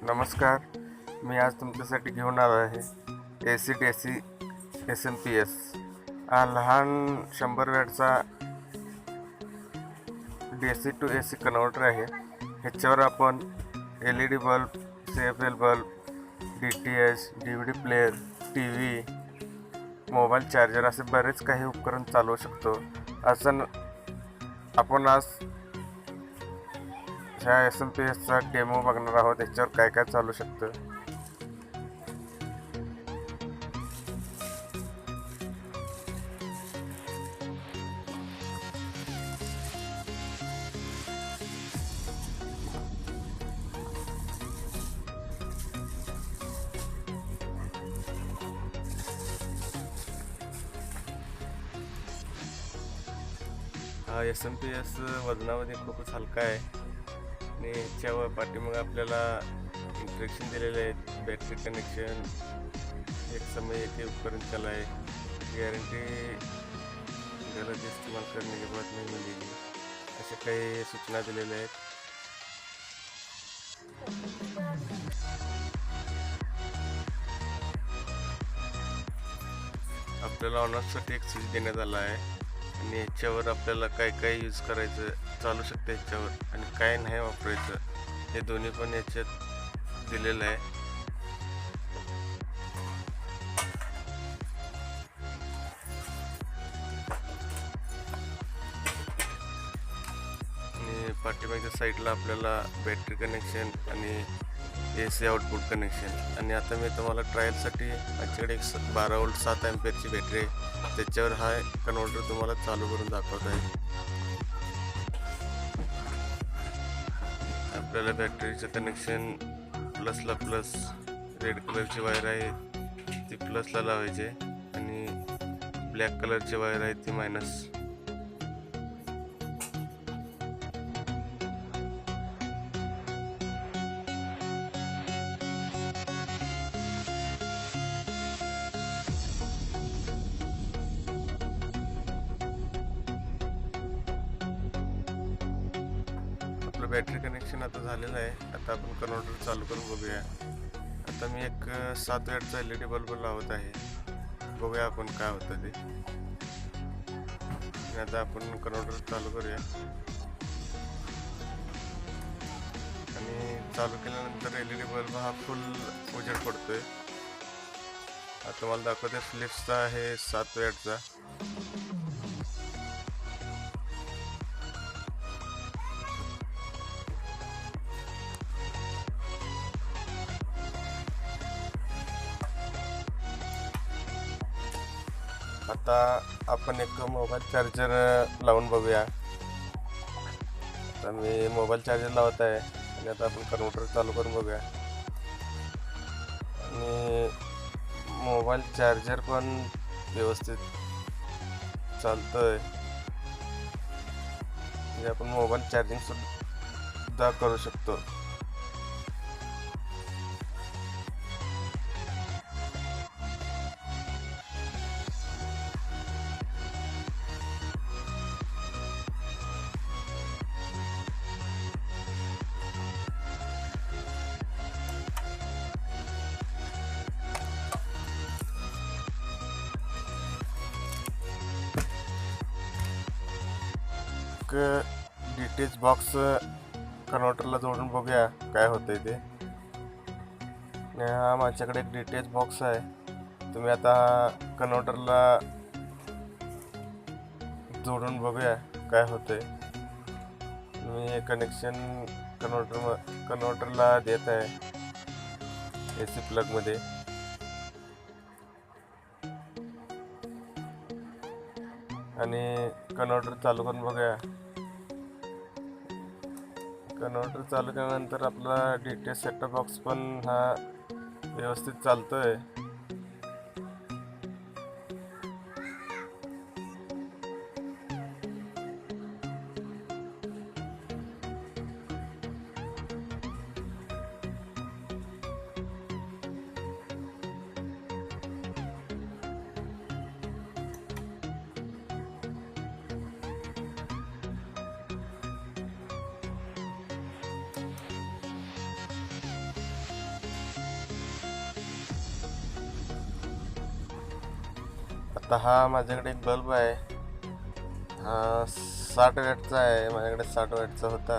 नमस्कार. मी आज तुमच्यासाठी घेऊन आलो आहे AC DC SMP हा लहान 100 वॅटचा DC to AC कन्व्हर्टर आहे. ह्याच्यावर आपण LED bulb, CFL bulb, DTH, DVD player, TV, mobile charger असे बरेच काही उपकरण चालवू शकतो. आपण आज ह्या SMPSचा डेमो बघणार आहोत. याच्यावर काय काय चालू शकतं. हा SMP वजनामध्ये खूपच हलका आहे आणि याच्यावर पाठीमागे आपल्याला इंस्ट्रक्शन दिलेले आहेत. बॅटरी कनेक्शन, एक समय एक उपकरण चलाए, गॅरंटी, गलत इस्तेमाल करने के बाद नहीं मिलेगी, अशा काही सूचना दिलेल्या आहेत. आपल्याला ऑनरसाठी एक स्विच देण्यात आला आहे आणि याच्यावर आपल्याला काय काय यूज करायचं चालू शकतं याच्यावर आणि काय नाही वापरायचं हे दोन्ही पण याच्यात दिलेलं आहे. आणि पाठीमागच्या साईडला आपल्याला बॅटरी कनेक्शन आणि AC आउटपुट कनेक्शन. आणि आता मी तुम्हाला ट्रायलसाठी माझ्याकडे एक 12 वोल्ट 7 अँपिअरची बॅटरी आहे, त्याच्यावर हा कन्व्हर्टर तुम्हाला चालू करून दाखवत आहे. आपल्याला बॅटरीचं कनेक्शन प्लसला प्लस, रेड कलरची वायर आहे ती प्लसला लावायची आणि ब्लॅक कलरची वायर आहे ती मायनस. आपलं बॅटरी कनेक्शन आता झालेलं आहे. आता आपण कन्व्हर्टर चालू करून बघूया. आता मी एक 7 वॅटचा LED बल्ब लावत आहे. बघूया आपण काय होतं ते. आता आपण कन्व्हर्टर चालू करूया आणि चालू केल्यानंतर LED बल्ब हा फुल उजेड पडतोय. आता मला दाखवते फिलिप्सचा आहे 7 वॅटचा. आता आपण एक मोबाईल चार्जर लावून बघूया. तर मी मोबाईल चार्जर लावत आहे आणि आता आपण कन्व्हर्टर चालू करून बघूया. आणि मोबाईल चार्जर पण व्यवस्थित चालतोय. म्हणजे आपण मोबाईल चार्जिंग सुद्धा करू शकतो. DTH बॉक्स कन्व्हर्टरला जोडून बघूया काय होतंय ते. हा माझ्याकडे एक DTH बॉक्स आहे. तुम्ही आता कन्व्हर्टरला जोडून बघूया काय होतंय. मी हे कनेक्शन कन्व्हर्टरला देत आहे AC प्लग मध्ये. आणि कन्व्हर्टर चालू करून बघूया. कन्व्हर्टर चालू केल्यानंतर आपला DTH सेटअप बॉक्स पण हा व्यवस्थित चालतोय. आता हा माझ्याकडे एक बल्ब आहे. हा 60 वॅटचा आहे. माझ्याकडे 60 वॅटचा होता.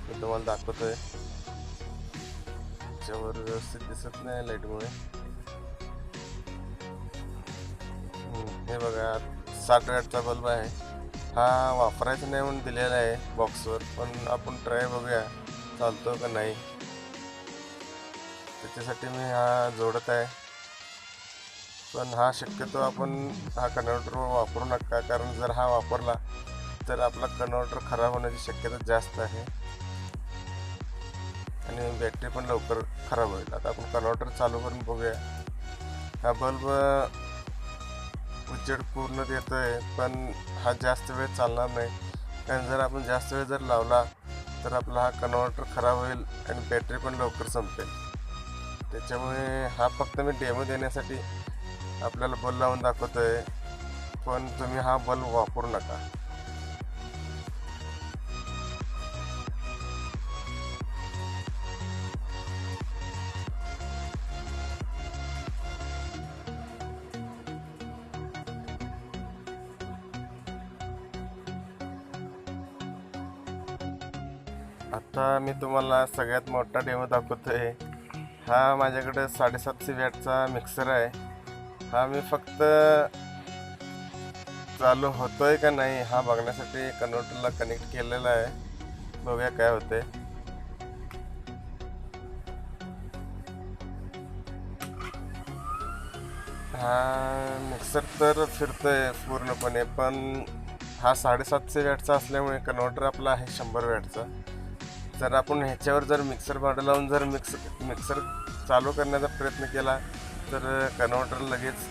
मी तुम्हाला दाखवतोय. त्याच्यावर व्यवस्थित दिसत नाही लाईटमुळे. हे बघा 60 वॅटचा बल्ब आहे. हा वापरायचा नाही म्हणून दिलेला आहे बॉक्सवर, पण आपण ट्राय बघूया चालतो का नाही. त्याच्यासाठी मी हा जोडत आहे. पण हा शक्यतो आपण हा कन्व्हर्टर वापरू नका, कारण जर हा वापरला तर आपला कन्व्हर्टर खराब होण्याची शक्यता जास्त आहे आणि बॅटरी पण लवकर खराब होईल. आता आपण कन्व्हर्टर चालू करून बघूया. हा बल्ब उजेड पूर्ण देतोय, पण हा जास्त वेळ चालणार नाही, कारण जर आपण जास्त वेळ जर लावला तर आपला हा कन्व्हर्टर खराब होईल आणि बॅटरी पण लवकर संपेल. त्याच्यामुळे हा फक्त मी डेमो देण्यासाठी आपल्याला बल्ब लावून दाखवतोय, पण तुम्ही हा बल्ब वापरू नका. आता मी तुम्हाला सगळ्यात मोठा डेमो दाखवतोय. हा माझ्याकडे 750 वॅटचा मिक्सर आहे. हा मी फक्त चालू होतोय का नाही हा बघण्यासाठी कन्व्हर्टरला कनेक्ट केलेला आहे. बघूया काय होते. हा मिक्सर तर फिरतोय पूर्णपणे, पण हा 750 वॅटचा असल्यामुळे कन्व्हर्टर आपला आहे 100 वॅटचा. जर आपण ह्याच्यावर जर मिक्सर भांडं लावून जर मिक्सर चालू करण्याचा प्रयत्न केला तर कन्व्हर्टर लगेच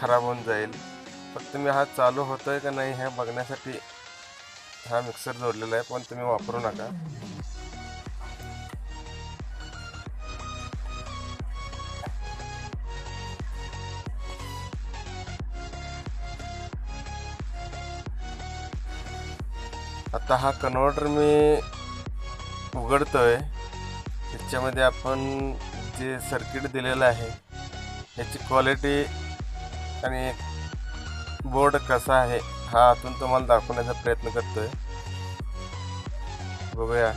खराब होऊन जाईल. फक्त मी हा चालू होतोय का नाही हे बघण्यासाठी हा मिक्सर जोडलेला आहे, पण तुम्ही वापरू नका. आता हा कन्व्हर्टर मी उघडतोय. त्याच्यामध्ये आपण जे सर्किट दिलेलं आहे ह्याची क्वालिटी आणि बोर्ड कसा आहे हा आतून तुम्हाला दाखवण्याचा प्रयत्न करतोय. बघूया.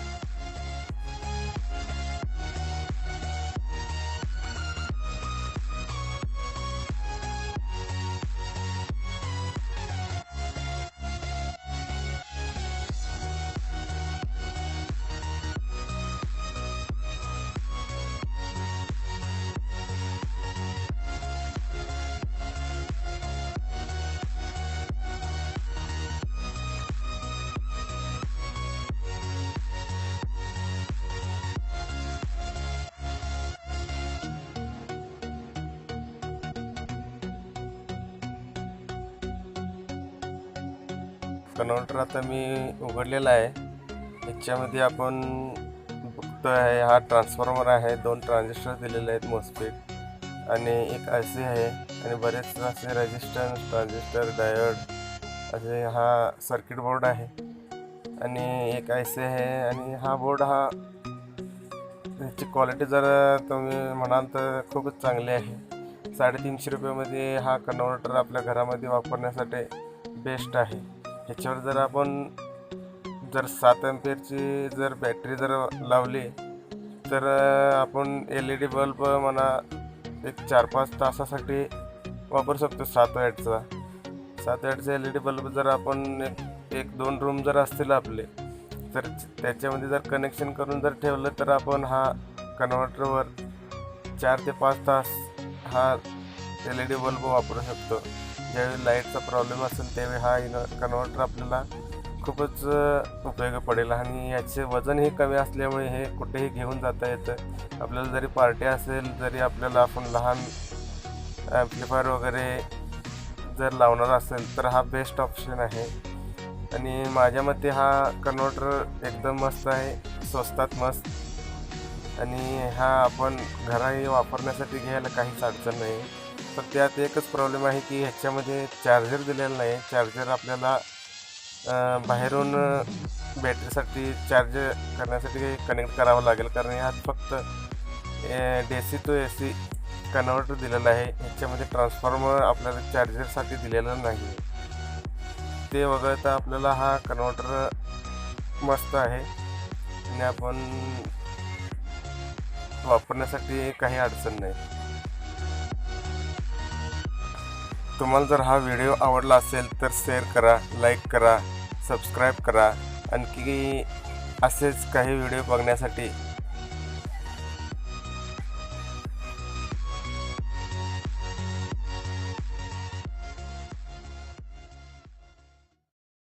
कन्व्हर्टर आता मी उघडलेला आहे. याच्यामध्ये आपण बघतोय आहे हा ट्रान्सफॉर्मर आहे. 2 ट्रान्झिस्टर दिलेले आहेत, मॉस्फेट आणि एक IC आहे आणि बरेच असे रेजिस्टन्स, ट्रान्झिस्टर, डायोड असे हा सर्किट बोर्ड आहे आणि एक IC आहे. आणि हा बोर्ड हा ह्याची क्वालिटी जर तुम्ही म्हणाल तर खूपच चांगली आहे. 350 रुपयामध्ये हा कन्व्हर्टर आपल्या घरामध्ये वापरण्यासाठी बेस्ट आहे. ह्याच्यावर जर आपण 7 अँपिअरची जर बॅटरी जर लावली तर आपण LED बल्ब म्हणा एक 4-5 तासासाठी वापरू शकतो. 7 वॅटचा LED बल्ब जर आपण एक 2 रूम जर असतील आपले तर त्याच्यामध्ये जर कनेक्शन करून जर ठेवलं तर आपण हा कन्व्हर्टरवर 4 ते 5 तास हा LED बल्ब वापरू शकतो. ज्यावेळी लाईटचा प्रॉब्लेम असेल त्यावेळी हा कन्व्हर्टर आपल्याला खूपच उपयोगी पडेल. आणि याचे वजनही कमी असल्यामुळे हे कुठेही घेऊन जाता येतं. आपल्याला जरी पार्टी असेल, जरी आपल्याला आपण लहान ॲम्प्लिफायर वगैरे जर लावणार असेल तर हा बेस्ट ऑप्शन आहे. आणि माझ्या मते हा कन्व्हर्टर एकदम मस्त आहे, स्वस्तात मस्त. आणि हा आपण घराही वापरण्यासाठी घ्यायला काहीच अडचण नाही. तर त्यात एकच प्रॉब्लेम आहे की ह्याच्यामध्ये चार्जर दिलेला नाही. चार्जर आपल्याला बाहेरून बॅटरीसाठी चार्ज करण्यासाठी कनेक्ट करावं लागेल, कारण ह्यात फक्त DC to AC कन्व्हर्टर दिलेलं आहे. ह्याच्यामध्ये ट्रान्सफॉर्मर आपल्याला चार्जरसाठी दिलेलं नाही. ते वगळता आपल्याला हा कन्व्हर्टर मस्त आहे आणि आपण वापरण्यासाठी काही अडचण नाही. तुम्हाला जर हा व्हिडिओ आवडला असेल तर शेअर करा, लाईक करा, सबस्क्राईब करा. आणखी असेच काही व्हिडिओ बघण्यासाठी